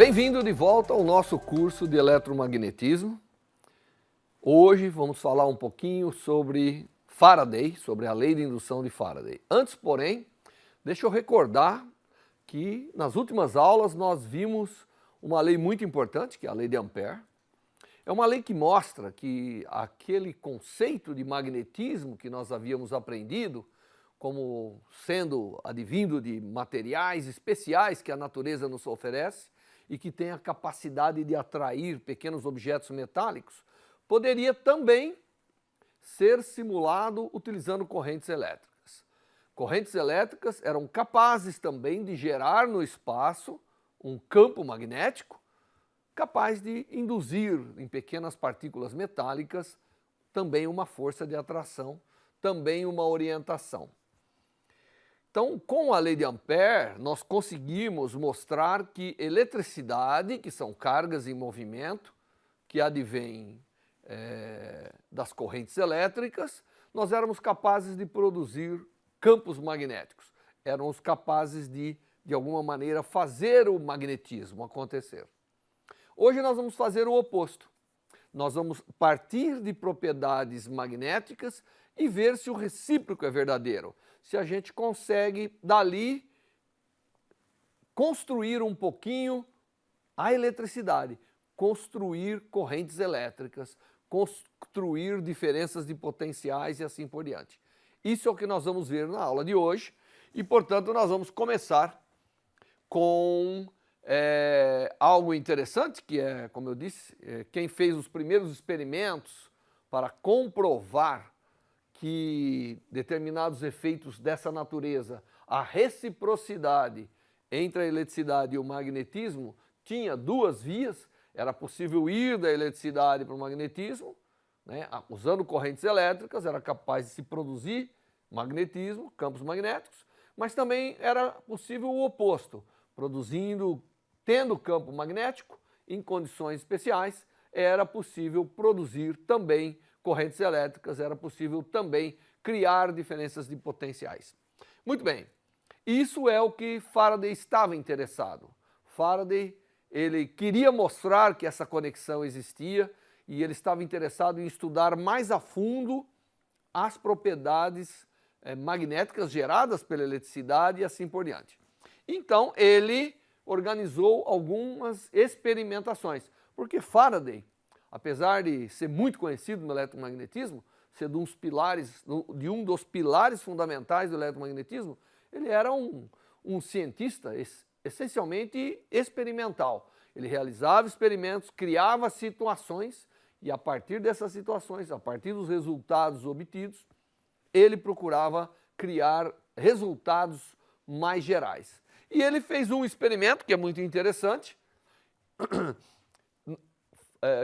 Bem-vindo de volta ao nosso curso de eletromagnetismo. Hoje vamos falar um pouquinho sobre Faraday, sobre a lei de indução de Faraday. Antes, porém, deixa eu recordar que nas últimas aulas nós vimos uma lei muito importante, que é a lei de Ampère. É uma lei que mostra que aquele conceito de magnetismo que nós havíamos aprendido, como sendo advindo de materiais especiais que a natureza nos oferece e que tem a capacidade de atrair pequenos objetos metálicos, poderia também ser simulado utilizando correntes elétricas. Correntes elétricas eram capazes também de gerar no espaço um campo magnético capaz de induzir em pequenas partículas metálicas também uma força de atração, também uma orientação. Então, com a lei de Ampère, nós conseguimos mostrar que eletricidade, que são cargas em movimento, que advêm das correntes elétricas, nós éramos capazes de produzir campos magnéticos. Éramos capazes de alguma maneira, fazer o magnetismo acontecer. Hoje nós vamos fazer o oposto. Nós vamos partir de propriedades magnéticas e ver se o recíproco é verdadeiro. Se a gente consegue, dali, construir um pouquinho a eletricidade, construir correntes elétricas, construir diferenças de potenciais e assim por diante. Isso é o que nós vamos ver na aula de hoje e, portanto, nós vamos começar com algo interessante, que é, como eu disse, quem fez os primeiros experimentos para comprovar que determinados efeitos dessa natureza, a reciprocidade entre a eletricidade e o magnetismo, tinha duas vias, era possível ir da eletricidade para o magnetismo, né, usando correntes elétricas, era capaz de se produzir magnetismo, campos magnéticos, mas também era possível o oposto, tendo campo magnético, em condições especiais, era possível produzir também correntes elétricas, era possível também criar diferenças de potenciais. Muito bem, isso é o que Faraday estava interessado. Faraday, ele queria mostrar que essa conexão existia e ele estava interessado em estudar mais a fundo as propriedades magnéticas geradas pela eletricidade e assim por diante. Então, ele organizou algumas experimentações, porque Faraday, apesar de ser muito conhecido no eletromagnetismo, ser de um dos pilares fundamentais do eletromagnetismo, ele era um cientista essencialmente experimental. Ele realizava experimentos, criava situações e a partir dessas situações, a partir dos resultados obtidos, ele procurava criar resultados mais gerais. E ele fez um experimento que é muito interessante.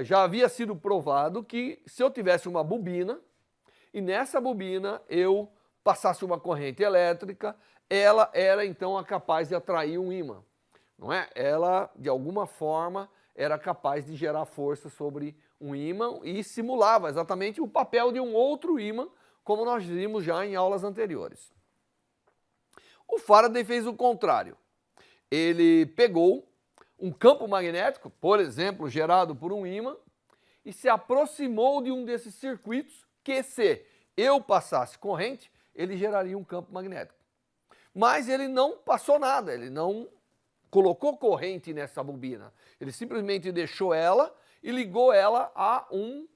Já havia sido provado que se eu tivesse uma bobina e nessa bobina eu passasse uma corrente elétrica, ela era então capaz de atrair um ímã, não é? Ela, de alguma forma, era capaz de gerar força sobre um ímã e simulava exatamente o papel de um outro ímã, como nós vimos já em aulas anteriores. O Faraday fez o contrário. Ele pegou um campo magnético, por exemplo, gerado por um ímã, e se aproximou de um desses circuitos que, se eu passasse corrente, ele geraria um campo magnético. Mas ele não passou nada, ele não colocou corrente nessa bobina. Ele simplesmente deixou ela e ligou ela a um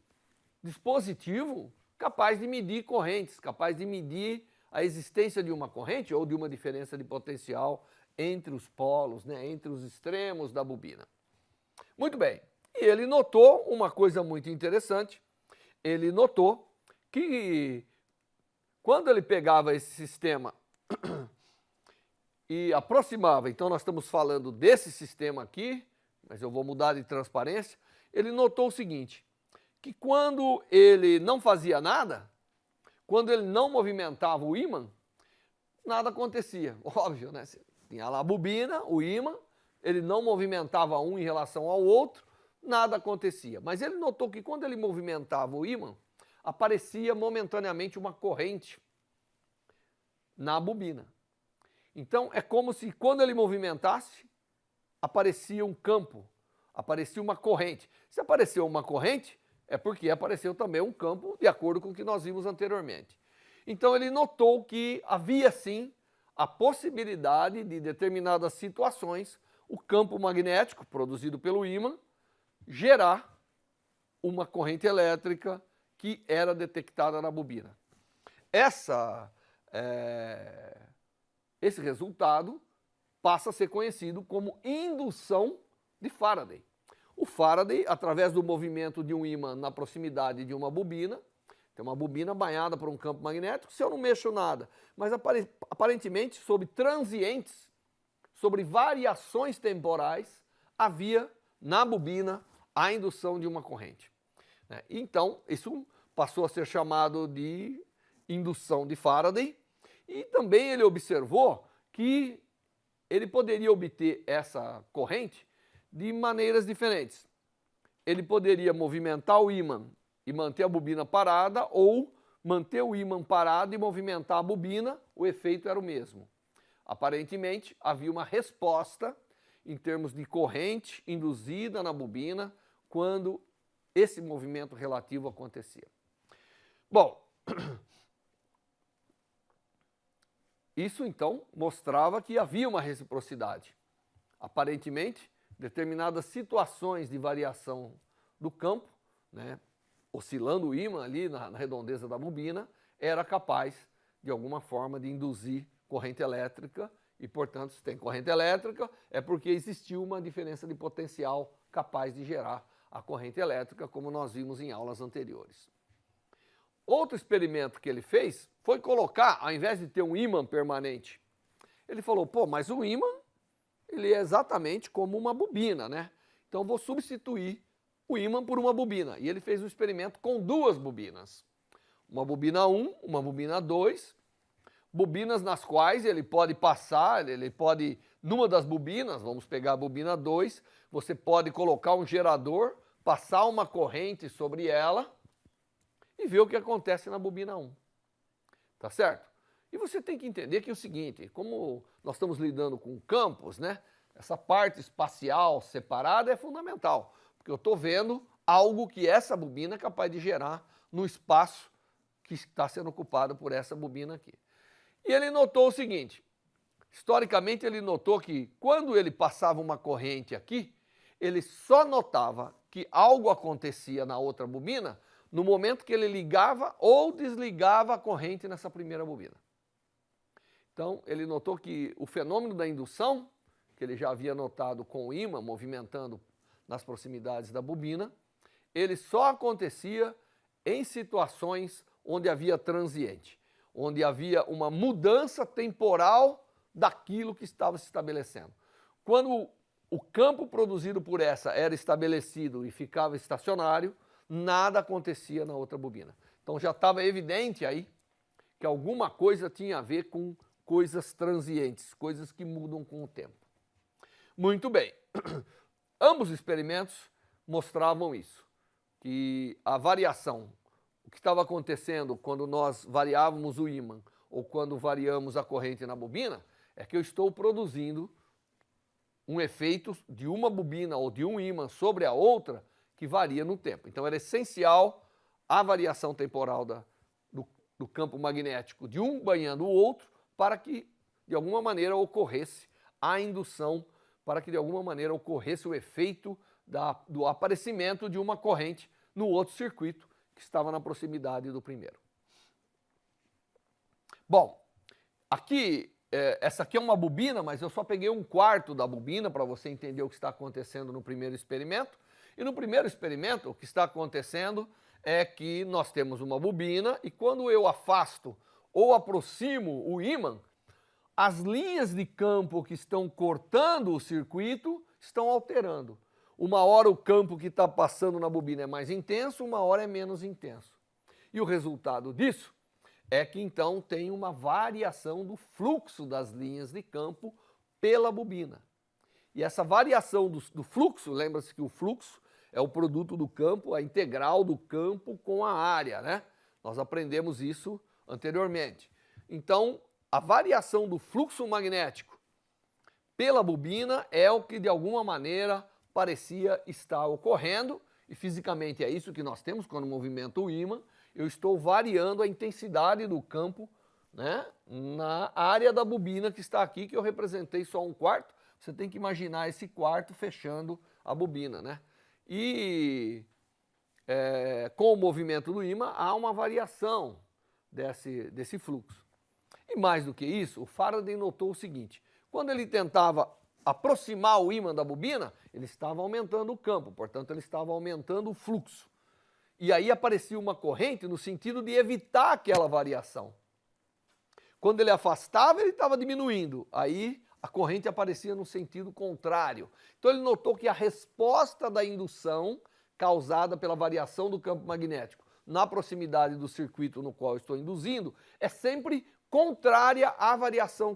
dispositivo capaz de medir correntes, capaz de medir a existência de uma corrente ou de uma diferença de potencial entre os polos, né, entre os extremos da bobina. Muito bem, e ele notou uma coisa muito interessante. Ele notou que quando ele pegava esse sistema e aproximava, então nós estamos falando desse sistema aqui, mas eu vou mudar de transparência, ele notou o seguinte, que quando ele não fazia nada, quando ele não movimentava o ímã, nada acontecia. Óbvio, né? Tinha lá a bobina, o ímã, ele não movimentava um em relação ao outro, nada acontecia. Mas ele notou que quando ele movimentava o ímã, aparecia momentaneamente uma corrente na bobina. Então, é como se quando ele movimentasse, aparecia um campo, aparecia uma corrente. Se apareceu uma corrente, é porque apareceu também um campo, de acordo com o que nós vimos anteriormente. Então ele notou que havia sim a possibilidade de determinadas situações, o campo magnético produzido pelo ímã gerar uma corrente elétrica que era detectada na bobina. Esse resultado passa a ser conhecido como indução de Faraday. O Faraday, através do movimento de um ímã na proximidade de uma bobina, tem uma bobina banhada por um campo magnético, se eu não mexo nada, mas aparentemente sobre transientes, sobre variações temporais, havia na bobina a indução de uma corrente. Então, isso passou a ser chamado de indução de Faraday, e também ele observou que ele poderia obter essa corrente de maneiras diferentes. Ele poderia movimentar o ímã e manter a bobina parada, ou manter o ímã parado e movimentar a bobina, o efeito era o mesmo. Aparentemente, havia uma resposta em termos de corrente induzida na bobina quando esse movimento relativo acontecia. Bom, isso então mostrava que havia uma reciprocidade. Aparentemente, determinadas situações de variação do campo, oscilando o ímã ali na redondeza da bobina, era capaz, de alguma forma, de induzir corrente elétrica, e, portanto, se tem corrente elétrica, é porque existiu uma diferença de potencial capaz de gerar a corrente elétrica, como nós vimos em aulas anteriores. Outro experimento que ele fez foi colocar, ao invés de ter um ímã permanente, ele falou, mas o ímã, ele é exatamente como uma bobina, né? Então, vou substituir o ímã por uma bobina. E ele fez um experimento com duas bobinas. Uma bobina 1, uma bobina 2, bobinas nas quais ele pode passar, numa das bobinas, vamos pegar a bobina 2, você pode colocar um gerador, passar uma corrente sobre ela e ver o que acontece na bobina 1. Tá certo? E você tem que entender que é o seguinte, como nós estamos lidando com campos, essa parte espacial separada é fundamental, porque eu estou vendo algo que essa bobina é capaz de gerar no espaço que está sendo ocupado por essa bobina aqui. E ele notou o seguinte, historicamente ele notou que quando ele passava uma corrente aqui, ele só notava que algo acontecia na outra bobina no momento que ele ligava ou desligava a corrente nessa primeira bobina. Então, ele notou que o fenômeno da indução, que ele já havia notado com o ímã movimentando nas proximidades da bobina, ele só acontecia em situações onde havia transiente, onde havia uma mudança temporal daquilo que estava se estabelecendo. Quando o campo produzido por essa era estabelecido e ficava estacionário, nada acontecia na outra bobina. Então já estava evidente aí que alguma coisa tinha a ver com coisas transientes, coisas que mudam com o tempo. Muito bem. Ambos os experimentos mostravam isso, que a variação, o que estava acontecendo quando nós variávamos o ímã ou quando variamos a corrente na bobina, é que eu estou produzindo um efeito de uma bobina ou de um ímã sobre a outra que varia no tempo. Então era essencial a variação temporal do campo magnético de um banhando o outro para que de alguma maneira ocorresse a indução, para que de alguma maneira ocorresse o efeito do aparecimento de uma corrente no outro circuito que estava na proximidade do primeiro. Bom, aqui, essa aqui é uma bobina, mas eu só peguei um quarto da bobina para você entender o que está acontecendo no primeiro experimento. E no primeiro experimento, o que está acontecendo é que nós temos uma bobina e quando eu afasto ou aproximo o ímã, as linhas de campo que estão cortando o circuito estão alterando. Uma hora o campo que está passando na bobina é mais intenso, uma hora é menos intenso. E o resultado disso é que então tem uma variação do fluxo das linhas de campo pela bobina. E essa variação do fluxo, lembra-se que o fluxo é o produto do campo, a integral do campo com a área, Nós aprendemos isso anteriormente. Então, a variação do fluxo magnético pela bobina é o que de alguma maneira parecia estar ocorrendo, e fisicamente é isso que nós temos quando movimento o ímã. Eu estou variando a intensidade do campo, né, na área da bobina que está aqui, que eu representei só um quarto. Você tem que imaginar esse quarto fechando a bobina, né? E com o movimento do ímã há uma variação desse fluxo. E mais do que isso, o Faraday notou o seguinte: quando ele tentava aproximar o ímã da bobina, ele estava aumentando o campo, portanto ele estava aumentando o fluxo. E aí aparecia uma corrente no sentido de evitar aquela variação. Quando ele afastava, ele estava diminuindo, aí a corrente aparecia no sentido contrário. Então ele notou que a resposta da indução causada pela variação do campo magnético na proximidade do circuito no qual eu estou induzindo é sempre contrária à variação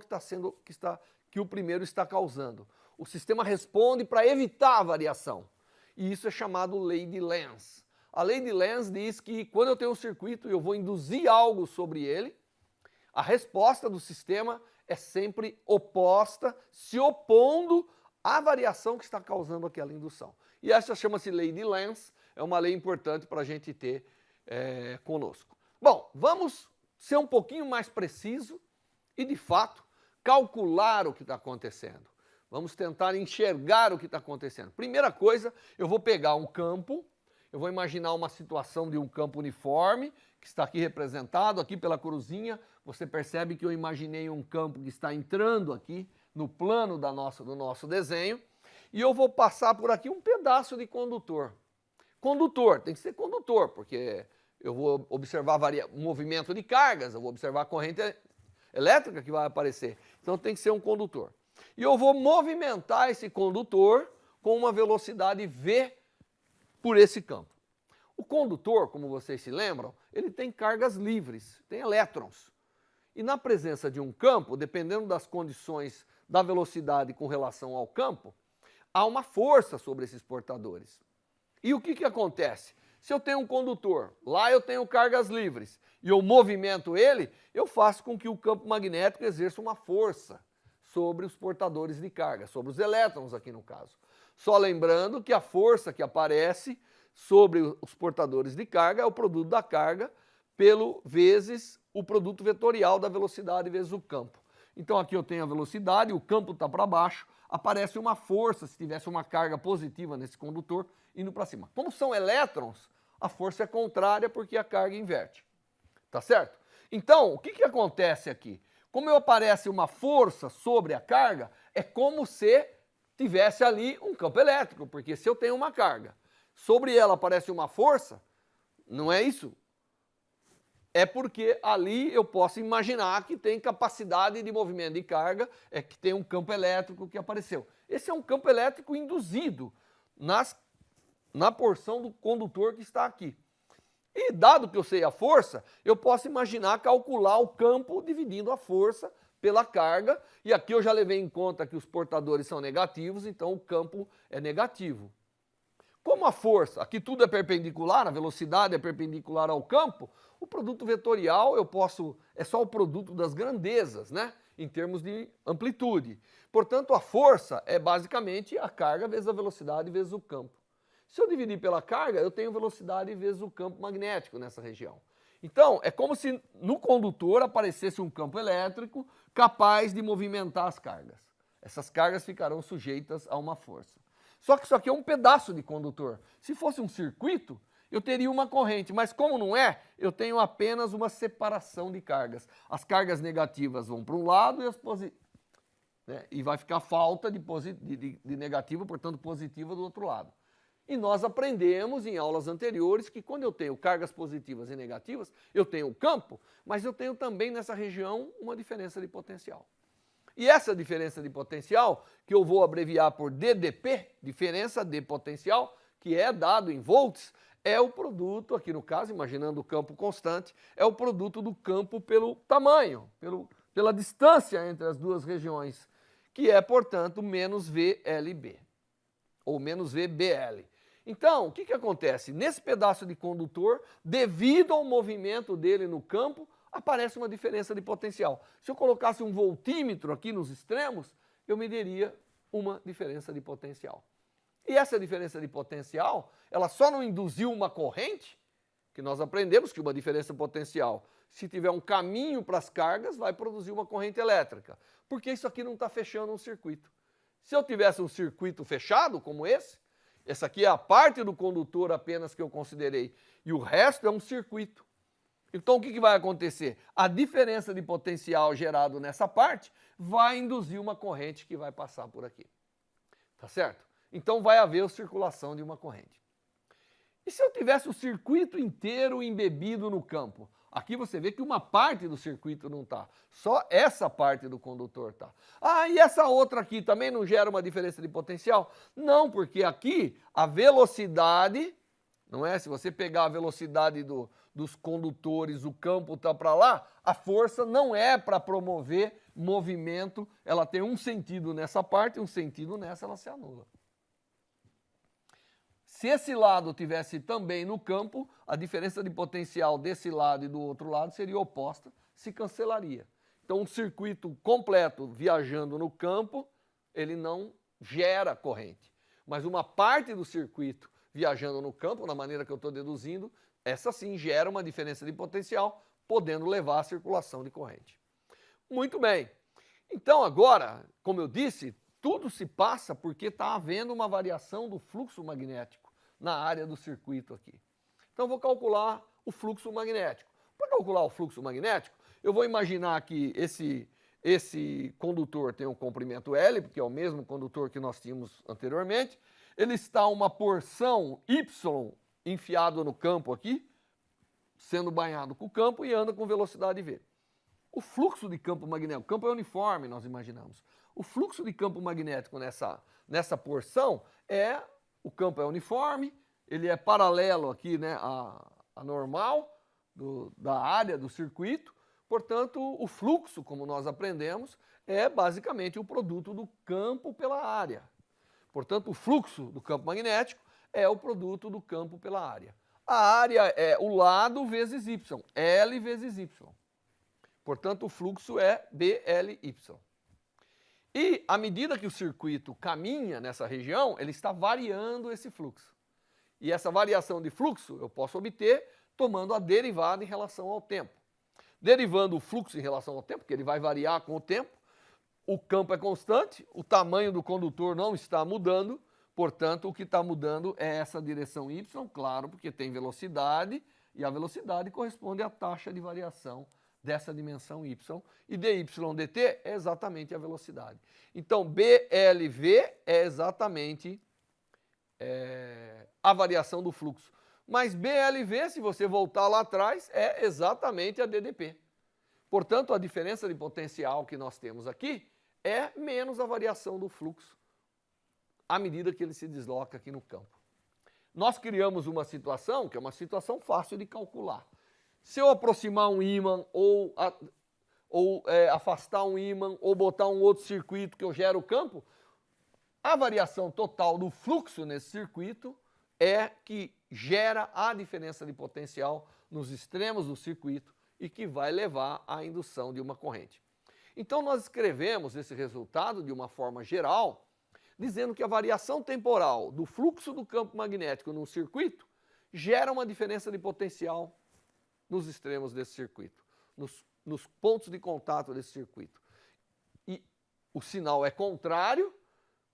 que o primeiro está causando. O sistema responde para evitar a variação. E isso é chamado lei de Lenz. A lei de Lenz diz que quando eu tenho um circuito e eu vou induzir algo sobre ele, a resposta do sistema é sempre oposta, se opondo à variação que está causando aquela indução. E essa chama-se lei de Lenz, é uma lei importante para a gente ter conosco. Bom, vamos ser um pouquinho mais preciso e, de fato, calcular o que está acontecendo. Vamos tentar enxergar o que está acontecendo. Primeira coisa, eu vou pegar um campo, eu vou imaginar uma situação de um campo uniforme, que está aqui representado, aqui pela cruzinha. Você percebe que eu imaginei um campo que está entrando aqui no plano do nosso desenho, e eu vou passar por aqui um pedaço de condutor. Condutor, tem que ser condutor, porque eu vou observar movimento de cargas, eu vou observar a corrente elétrica que vai aparecer. Então tem que ser um condutor. E eu vou movimentar esse condutor com uma velocidade v por esse campo. O condutor, como vocês se lembram, ele tem cargas livres, tem elétrons. E na presença de um campo, dependendo das condições da velocidade com relação ao campo, há uma força sobre esses portadores. E o que acontece? Se eu tenho um condutor, lá eu tenho cargas livres, e eu movimento ele, eu faço com que o campo magnético exerça uma força sobre os portadores de carga, sobre os elétrons aqui no caso. Só lembrando que a força que aparece sobre os portadores de carga é o produto da carga vezes o produto vetorial da velocidade vezes o campo. Então aqui eu tenho a velocidade, o campo está para baixo, aparece uma força, se tivesse uma carga positiva nesse condutor, indo para cima. Como são elétrons, a força é contrária porque a carga inverte. Tá certo? Então, o que acontece aqui? Como aparece uma força sobre a carga, é como se tivesse ali um campo elétrico, porque se eu tenho uma carga, sobre ela aparece uma força, não é isso? É porque ali eu posso imaginar que tem capacidade de movimento de carga, que tem um campo elétrico que apareceu. Esse é um campo elétrico induzido na porção do condutor que está aqui. E dado que eu sei a força, eu posso imaginar calcular o campo dividindo a força pela carga, e aqui eu já levei em conta que os portadores são negativos, então o campo é negativo. Como a força, aqui tudo é perpendicular, a velocidade é perpendicular ao campo, o produto vetorial é só o produto das grandezas, né? Em termos de amplitude. Portanto, a força é basicamente a carga vezes a velocidade vezes o campo. Se eu dividir pela carga, eu tenho velocidade vezes o campo magnético nessa região. Então, é como se no condutor aparecesse um campo elétrico capaz de movimentar as cargas. Essas cargas ficarão sujeitas a uma força. Só que isso aqui é um pedaço de condutor. Se fosse um circuito, eu teria uma corrente, mas como não é, eu tenho apenas uma separação de cargas. As cargas negativas vão para um lado e as positivas, né? E vai ficar falta de negativa, portanto positiva do outro lado. E nós aprendemos em aulas anteriores que quando eu tenho cargas positivas e negativas, eu tenho o campo, mas eu tenho também nessa região uma diferença de potencial. E essa diferença de potencial, que eu vou abreviar por DDP, diferença de potencial, que é dado em volts, é o produto, aqui no caso, imaginando o campo constante, é o produto do campo pelo tamanho, pela distância entre as duas regiões, que é, portanto, menos VLB, ou menos VBL. Então, o que acontece? Nesse pedaço de condutor, devido ao movimento dele no campo, aparece uma diferença de potencial. Se eu colocasse um voltímetro aqui nos extremos, eu mediria uma diferença de potencial. E essa diferença de potencial, ela só não induziu uma corrente, que nós aprendemos que uma diferença potencial, se tiver um caminho para as cargas, vai produzir uma corrente elétrica, porque isso aqui não está fechando um circuito. Se eu tivesse um circuito fechado, como esse, essa aqui é a parte do condutor apenas que eu considerei, e o resto é um circuito. Então, o que vai acontecer? A diferença de potencial gerado nessa parte vai induzir uma corrente que vai passar por aqui. Tá certo? Então, vai haver circulação de uma corrente. E se eu tivesse o circuito inteiro embebido no campo? Aqui você vê que uma parte do circuito não está, só essa parte do condutor está. Ah, e essa outra aqui também não gera uma diferença de potencial? Não, porque aqui a velocidade, não é? Se você pegar a velocidade dos condutores, o campo está para lá, a força não é para promover movimento, ela tem um sentido nessa parte, um sentido nessa, ela se anula. Se esse lado tivesse também no campo, a diferença de potencial desse lado e do outro lado seria oposta, se cancelaria. Então, um circuito completo viajando no campo, ele não gera corrente. Mas uma parte do circuito viajando no campo, na maneira que eu estou deduzindo, essa sim gera uma diferença de potencial, podendo levar à circulação de corrente. Muito bem. Então, agora, como eu disse, tudo se passa porque está havendo uma variação do fluxo magnético na área do circuito aqui. Então, eu vou calcular o fluxo magnético. Para calcular o fluxo magnético, eu vou imaginar que esse condutor tem um comprimento L, porque é o mesmo condutor que nós tínhamos anteriormente. Ele está uma porção Y enfiado no campo aqui, sendo banhado com o campo e anda com velocidade V. O fluxo de campo magnético, o campo é uniforme, nós imaginamos. O fluxo de campo magnético nessa porção o campo é uniforme, ele é paralelo aqui, né, à normal da área do circuito, portanto, o fluxo, como nós aprendemos, é basicamente o produto do campo pela área. Portanto, o fluxo do campo magnético é o produto do campo pela área. A área é o lado vezes Y, L vezes Y. Portanto, o fluxo é BLY. E à medida que o circuito caminha nessa região, ele está variando esse fluxo. E essa variação de fluxo eu posso obter tomando a derivada em relação ao tempo. Derivando o fluxo em relação ao tempo, porque ele vai variar com o tempo, o campo é constante, o tamanho do condutor não está mudando, portanto, o que está mudando é essa direção Y, claro, porque tem velocidade, e a velocidade corresponde à taxa de variação dessa dimensão y, e dy dt é exatamente a velocidade. Então, BLV é exatamente a variação do fluxo. Mas BLV, se você voltar lá atrás, é exatamente a DDP. Portanto, a diferença de potencial que nós temos aqui é menos a variação do fluxo à medida que ele se desloca aqui no campo. Nós criamos uma situação que é uma situação fácil de calcular. Se eu aproximar um ímã ou afastar um ímã ou botar um outro circuito que eu gero o campo, a variação total do fluxo nesse circuito é que gera a diferença de potencial nos extremos do circuito e que vai levar à indução de uma corrente. Então nós escrevemos esse resultado de uma forma geral, dizendo que a variação temporal do fluxo do campo magnético num circuito gera uma diferença de potencial nos extremos desse circuito, nos pontos de contato desse circuito. E o sinal é contrário,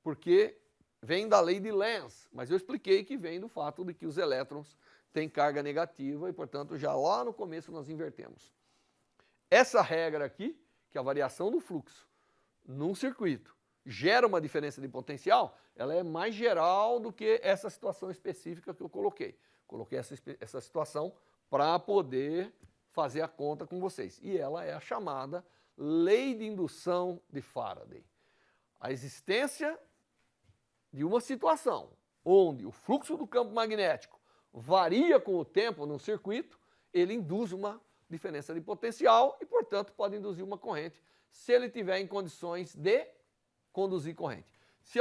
porque vem da lei de Lenz, mas eu expliquei que vem do fato de que os elétrons têm carga negativa e, portanto, já lá no começo nós invertemos. Essa regra aqui, que a variação do fluxo num circuito gera uma diferença de potencial, ela é mais geral do que essa situação específica que eu coloquei. Coloquei essa situação para poder fazer a conta com vocês. E ela é a chamada lei de indução de Faraday. A existência de uma situação onde o fluxo do campo magnético varia com o tempo num circuito, ele induz uma diferença de potencial e, portanto, pode induzir uma corrente se ele tiver em condições de conduzir corrente. Se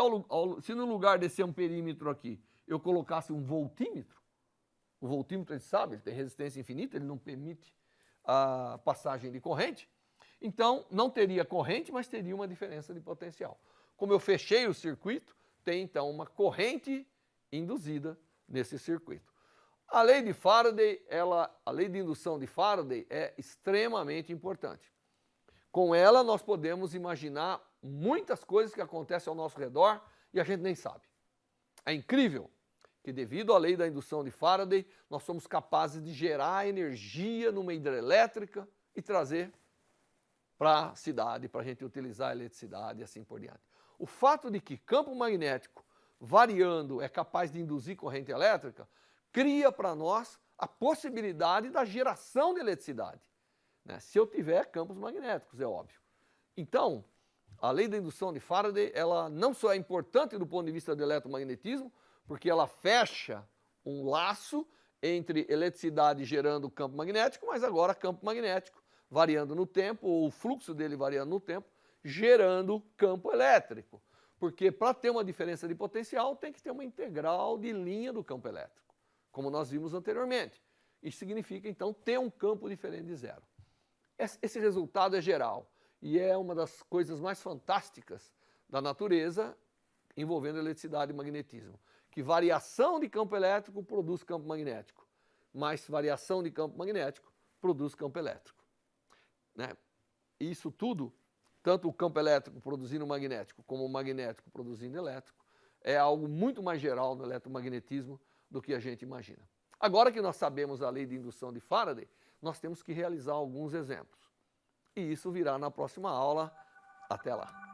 no lugar desse amperímetro aqui eu colocasse um voltímetro, o voltímetro, ele sabe, ele tem resistência infinita, ele não permite a passagem de corrente. Então, não teria corrente, mas teria uma diferença de potencial. como eu fechei o circuito, tem então uma corrente induzida nesse circuito. A lei de Faraday, a lei de indução de Faraday é extremamente importante. Com ela nós podemos imaginar muitas coisas que acontecem ao nosso redor e a gente nem sabe. É incrível que devido à lei da indução de Faraday, nós somos capazes de gerar energia numa hidrelétrica e trazer para a cidade, para a gente utilizar a eletricidade e assim por diante. O fato de que campo magnético variando é capaz de induzir corrente elétrica, cria para nós a possibilidade da geração de eletricidade, né? Se eu tiver campos magnéticos, é óbvio. Então, a lei da indução de Faraday, ela não só é importante do ponto de vista do eletromagnetismo, porque ela fecha um laço entre eletricidade gerando campo magnético, mas agora campo magnético variando no tempo, ou o fluxo dele variando no tempo, gerando campo elétrico. Porque para ter uma diferença de potencial, tem que ter uma integral de linha do campo elétrico, como nós vimos anteriormente. Isso significa, então, ter um campo diferente de zero. Esse resultado é geral e é uma das coisas mais fantásticas da natureza envolvendo eletricidade e magnetismo. Que variação de campo elétrico produz campo magnético, mais variação de campo magnético produz campo elétrico, né? Isso tudo, tanto o campo elétrico produzindo magnético, como o magnético produzindo elétrico, é algo muito mais geral no eletromagnetismo do que a gente imagina. Agora que nós sabemos a lei de indução de Faraday, nós temos que realizar alguns exemplos. E isso virá na próxima aula. Até lá!